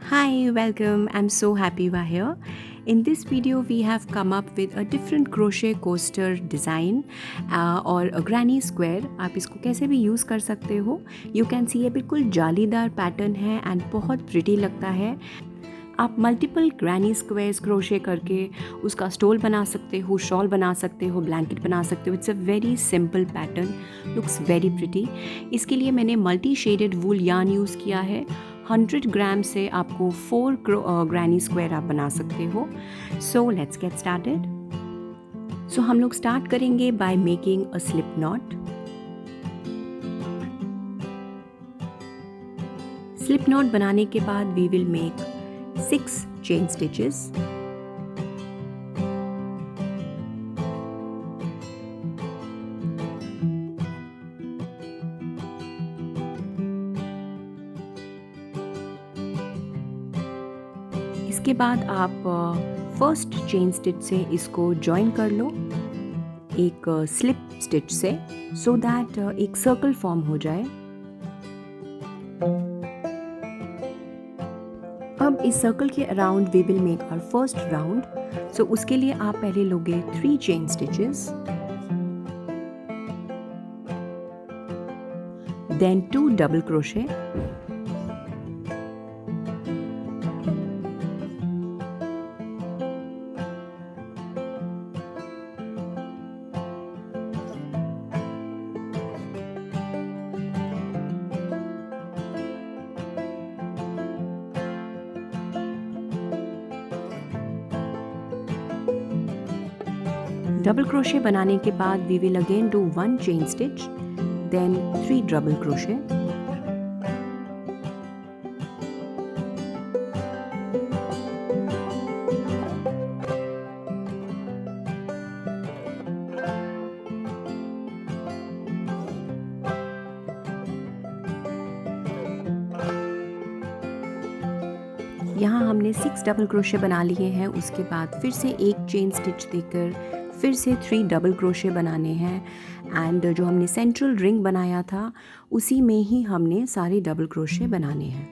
Hi, welcome. I'm so happy you are here. In this video, we have come up with a different crochet coaster design और a granny square. आप इसको कैसे भी use कर सकते हो. You can see ये बिल्कुल जालीदार पैटर्न है and बहुत प्रिटी लगता है. आप मल्टीपल ग्रैनी स्क्वेयर्स क्रोशे करके उसका स्टोल बना सकते हो, शॉल बना सकते हो, ब्लैंकेट बना सकते हो. It's a very simple pattern, looks very pretty. इसके लिए मैंने मल्टी शेडेड वूल यार्न यूज़ किया है. 100 ग्राम से आपको 4 ग्रैनी स्क्वायर आप बना सकते हो. So let's get started. So हम लोग स्टार्ट करेंगे by making a slip knot. Slip knot बनाने के बाद we will make 6 chain stitches. इसके बाद आप फर्स्ट चेन स्टिच से इसको जॉइन कर लो एक स्लिप स्टिच से, सो दैट एक सर्कल फॉर्म हो जाए. अब इस सर्कल के around we will make our first round. So उसके लिए आप पहले लोगे 3 chain stitches, then 2 double crochet, double crochet बनाने के बाद we will again do 1 chain stitch, then 3 double crochet. यहाँ हमने 6 डबल क्रोशे बना लिए हैं. उसके बाद फिर से एक चेन स्टिच देकर फिर से 3 डबल क्रोशे बनाने हैं. एंड जो हमने सेंट्रल रिंग बनाया था उसी में ही हमने सारे डबल क्रोशे बनाने हैं.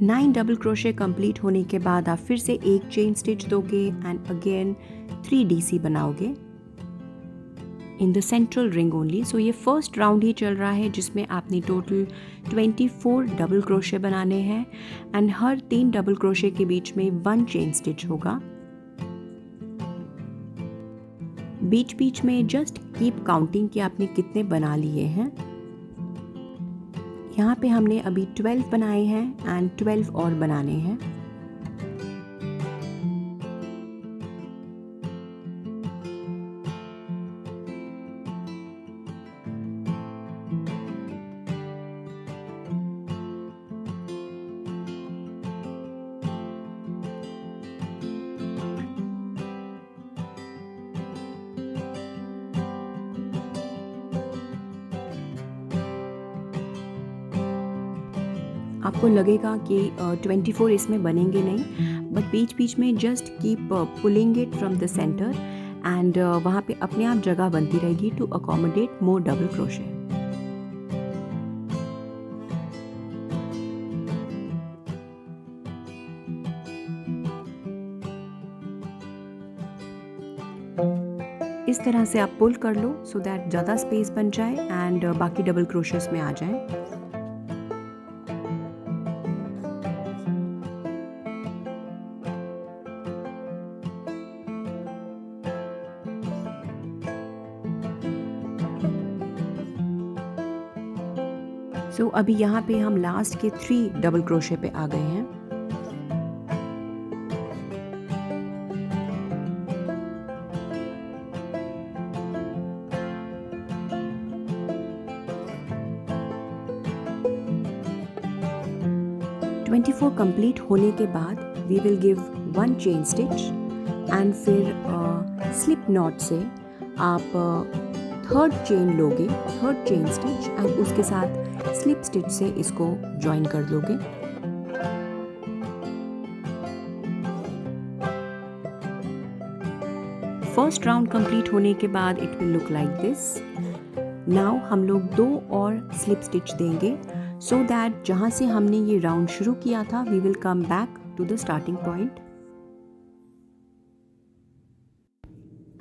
नाइन डबल क्रोशे कंप्लीट होने के बाद आप फिर से एक चेन स्टिच दोगे एंड अगेन 3 डीसी बनाओगे in the central ring only. So ये फर्स्ट राउंड ही चल रहा है जिसमें आपने टोटल 24 डबल क्रोशे बनाने हैं एंड हर 3 डबल क्रोशे के बीच में 1 चेन स्टिच होगा. बीच बीच में जस्ट कीप काउंटिंग कि आपने कितने बना लिए हैं. यहाँ पे हमने अभी 12 बनाए हैं एंड 12 और बनाने हैं. आपको लगेगा कि 24 इसमें बनेंगे नहीं, बट बीच बीच में just keep pulling it from the centre and वहाँ पे अपने आप जगह बनती रहेगी to accommodate more double crochet. इस तरह से आप पुल कर लो सो दैट ज़्यादा स्पेस बन जाए एंड बाकी डबल क्रोशेस में आ जाए. सो अभी यहाँ पे हम लास्ट के 3 डबल क्रोशे पे आ गए हैं. ट्वेंटी 24 कंप्लीट होने के बाद we will give 1 chain stitch and फिर स्लिप नॉट से आप थर्ड चेन लोगे, थर्ड चेन स्टिच एंड उसके साथ स्लिप स्टिच से इसको ज्वाइन कर दोगे. फर्स्ट राउंड कंप्लीट होने के बाद it will look like this. Now हम लोग 2 और स्लिप स्टिच देंगे सो दैट जहाँ से हमने ये राउंड शुरू किया था we will come back to the starting point.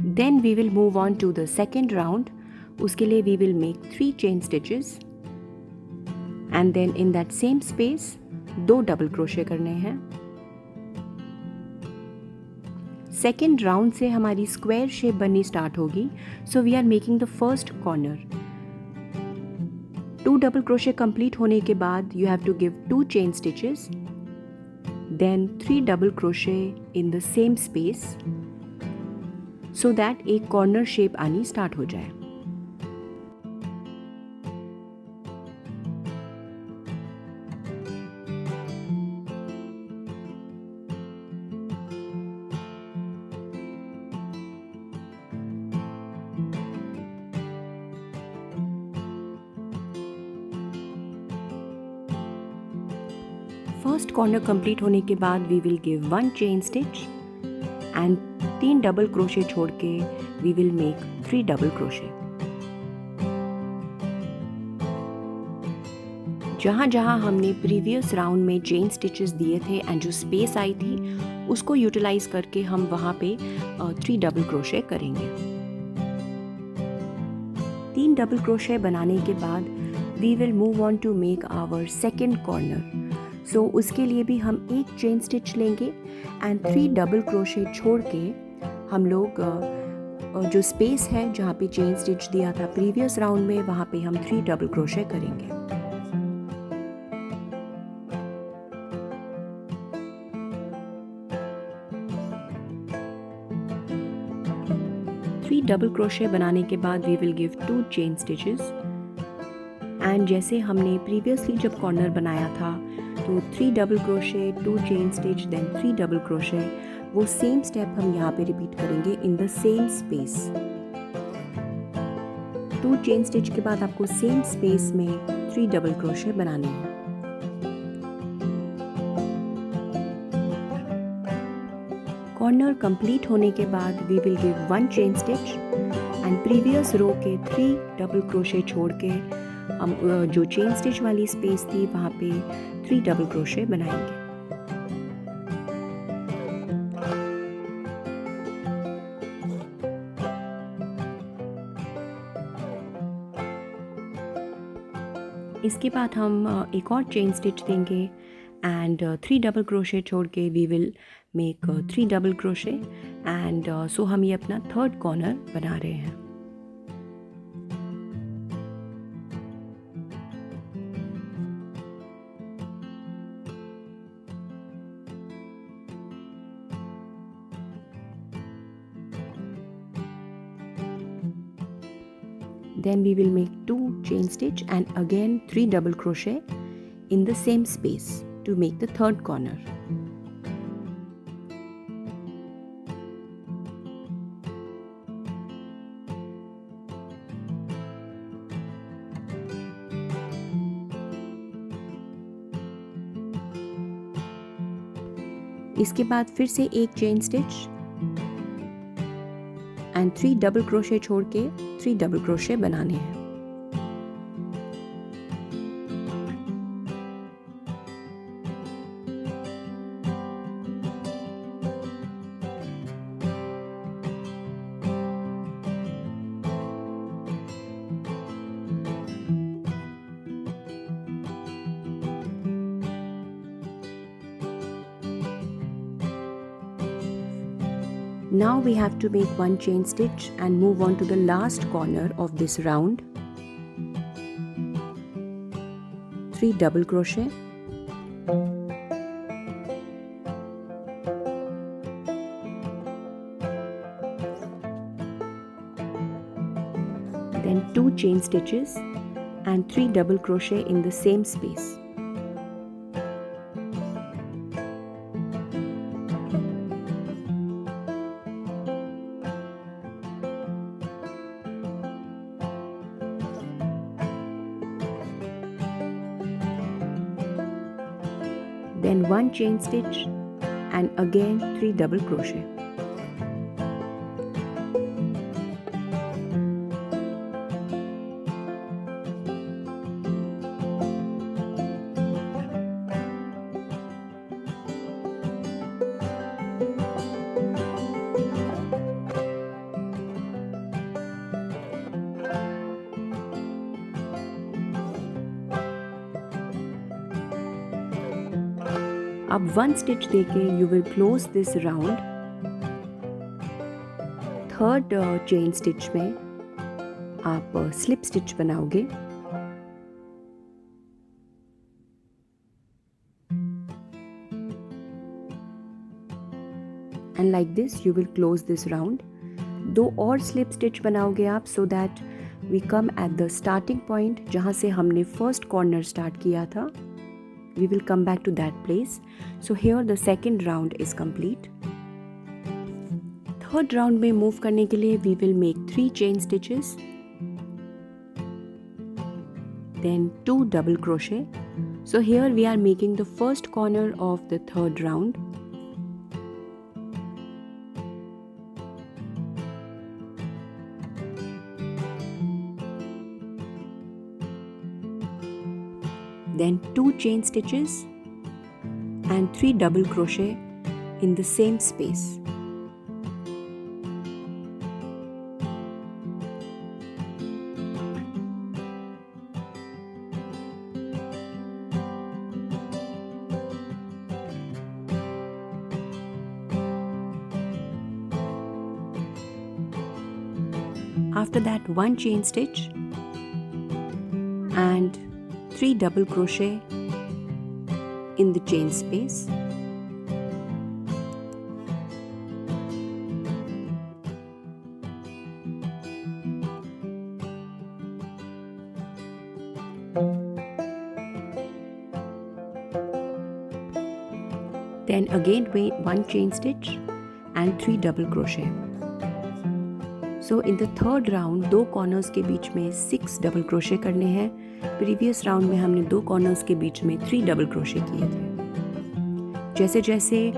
Then we will move on to the second round. उसके लिए we will make 3 chain stitches and then in that same space 2 double crochet करने हैं. Second round से हमारी square shape बननी start होगी. So we are making the first corner. 2 double crochet complete होने के बाद you have to give 2 chain stitches, then 3 double crochet in the same space so that एक कॉर्नर शेप आनी start हो जाए. First corner complete होने के बाद we will give 1 chain stitch and 3 double crochet छोड़ के we will make 3 double crochet. जहाँ जहाँ हमने प्रीवियस राउंड में चेन स्टिचेस दिए थे एंड जो स्पेस आई थी उसको यूटिलाइज करके हम वहाँ पे 3 डबल क्रोशे करेंगे. 3 डबल क्रोशे बनाने के बाद we will move on to make our second corner. So उसके लिए भी हम एक चेन स्टिच लेंगे एंड 3 डबल क्रोशे छोड़ के हम लोग जो स्पेस है जहाँ पे चेन स्टिच दिया था प्रीवियस राउंड में वहाँ पे हम 3 डबल क्रोशे करेंगे. डबल क्रोशे बनाने के बाद we will give 2 chain stitches and जैसे हमने प्रीवियसली जब कॉर्नर बनाया था तो 3 double crochet, 2 chain stitch, then 3 double crochet, वो सेम स्टेप हम यहाँ पे रिपीट करेंगे in the same space. 2 chain stitch के बाद आपको सेम स्पेस में 3 डबल क्रोशे बनाने हैं. कॉर्नर कंप्लीट होने के बाद we will give 1 chain stitch and previous row के 3 डबल क्रोशे छोड़ के हम जो चेन स्टिच वाली स्पेस थी वहाँ पे 3 डबल क्रोशे बनाएंगे. इसके बाद हम एक और चेन स्टिच देंगे एंड 3 डबल क्रोशे छोड़ के we will make 3 double crochet and so हम ये अपना थर्ड कॉर्नर बना रहे हैं. Then we will make 2 chain stitch and again 3 double crochet in the same space to make the third corner. इसके बाद फिर से एक chain stitch and 3 double crochet छोड़ के 3 डबल क्रोशे बनाने हैं. Now we have to make 1 chain stitch and move on to the last corner of this round. 3 double crochet, then 2 chain stitches and 3 double crochet in the same space. Then 1 chain stitch and again 3 double crochet. अब 1 stitch देके you will close this round. Third chain stitch में आप slip stitch बनाओगे। And like this you will close this round. 2 और slip stitch बनाओगे आप, so that we come at the starting point जहाँ से हमने फर्स्ट कॉर्नर स्टार्ट किया था। We will come back to that place. So here the second round is complete. Third round में move करने के लिए we will make 3 chain stitches, then 2 double crochet. So here we are making the first corner of the third round. Then 2 chain stitches and 3 double crochet in the same space. After that, 1 chain stitch and 3 double crochet in the chain space. Then again 1 chain stitch and 3 double crochet. So in the third round 2 corners के बीच में 6 double crochet करने हैं। Previous round में हमने 2 corners के बीच में 3 double crochet किए थे। जैसे जैसे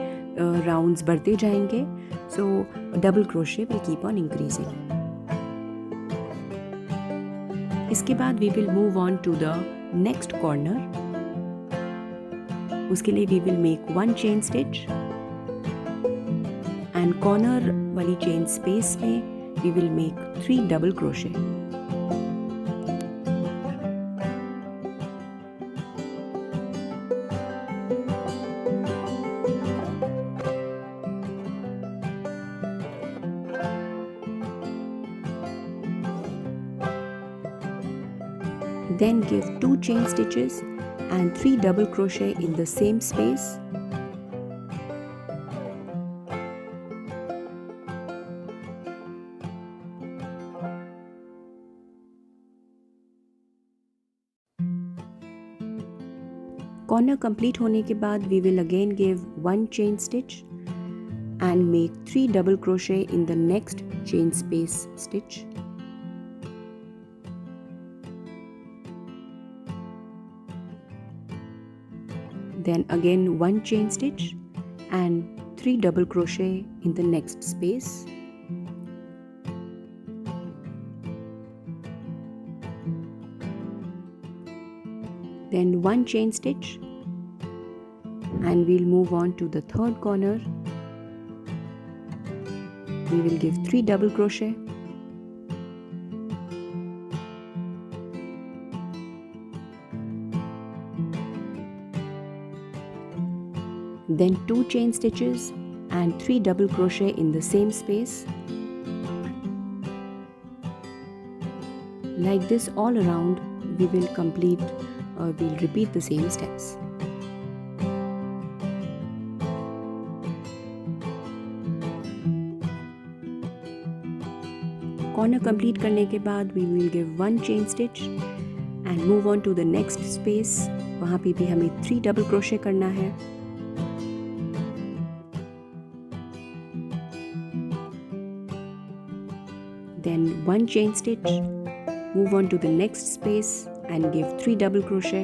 राउंड्स बढ़ते जाएंगे, so double crochet will keep on increasing. इसके बाद we will move on to the next corner. उसके लिए we will make 1 chain stitch and corner वाली चेन स्पेस में we will make 3 double crochet. Then give 2 chain stitches and 3 double crochet in the same space. Corner complete होने के बाद we will again give 1 chain stitch and make 3 double crochet in the next chain space stitch. Then again 1 chain stitch and 3 double crochet in the next space. Then 1 chain stitch and we'll move on to the third corner. We will give 3 double crochet. Then 2 chain stitches and 3 double crochet in the same space. Like this all around, we will we'll repeat the same steps. Corner complete करने के बाद we will give 1 chain stitch and move on to the next space. वहाँ पे भी हमें 3 double crochet करना है। Then 1 chain stitch, move on to the next space and give 3 double crochet.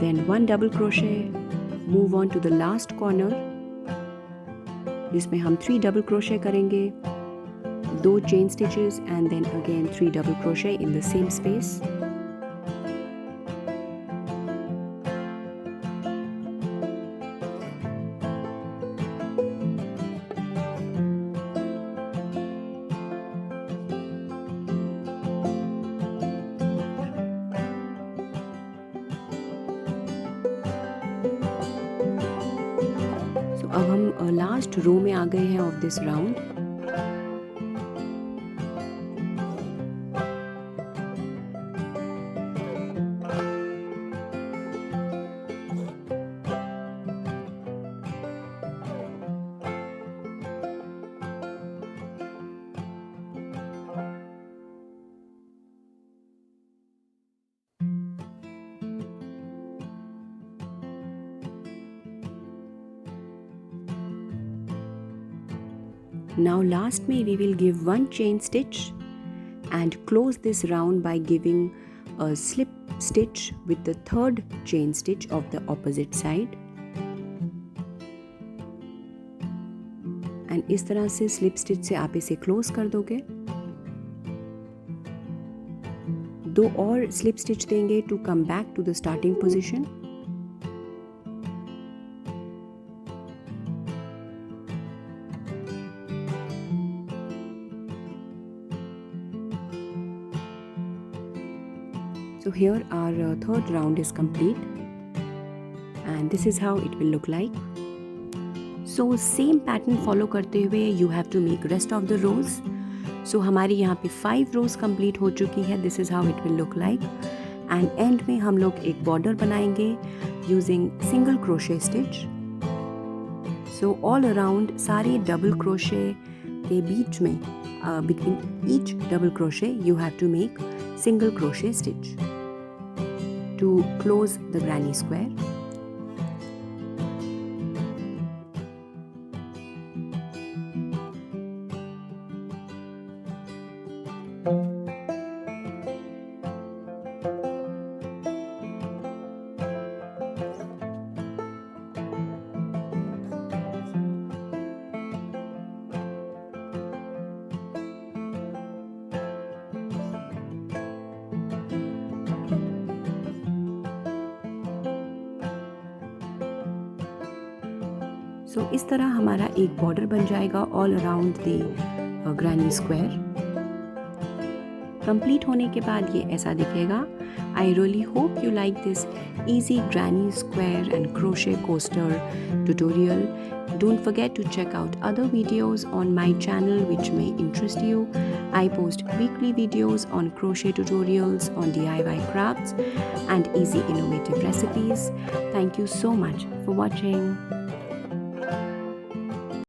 Then 1 double crochet, move on to the last corner जिसमें हम 3 double crochet करेंगे, 2 chain stitches and then again 3 double crochet in the same space. अब हम last row में आ गए हैं of this round. Now last में we will give one chain stitch and close this round by giving a slip stitch with the third chain stitch of the opposite side. And इस तरह से slip stitch से आप इसे close कर दोगे। 2 और slip stitch देंगे to come back to the starting position. So here our third round is complete and this is how it will look like. So same pattern follow करते हुए you have to make rest of the rows. So हमारी यहाँ पे 5 rows complete हो चुकी है. This is how it will look like. And end में हम लोग एक border बनाएंगे using single crochet stitch. So all around सारे double crochet के बीच में between each double crochet you have to make single crochet stitch to close the granny square. सो इस तरह हमारा एक बॉर्डर बन जाएगा all around the granny square. Complete होने के बाद ये ऐसा दिखेगा। I really hope you like this easy granny square and crochet coaster tutorial. Don't forget to check out other videos on my channel which may interest you. I post weekly videos on crochet tutorials, on DIY crafts and easy innovative recipes. Thank you so much for watching.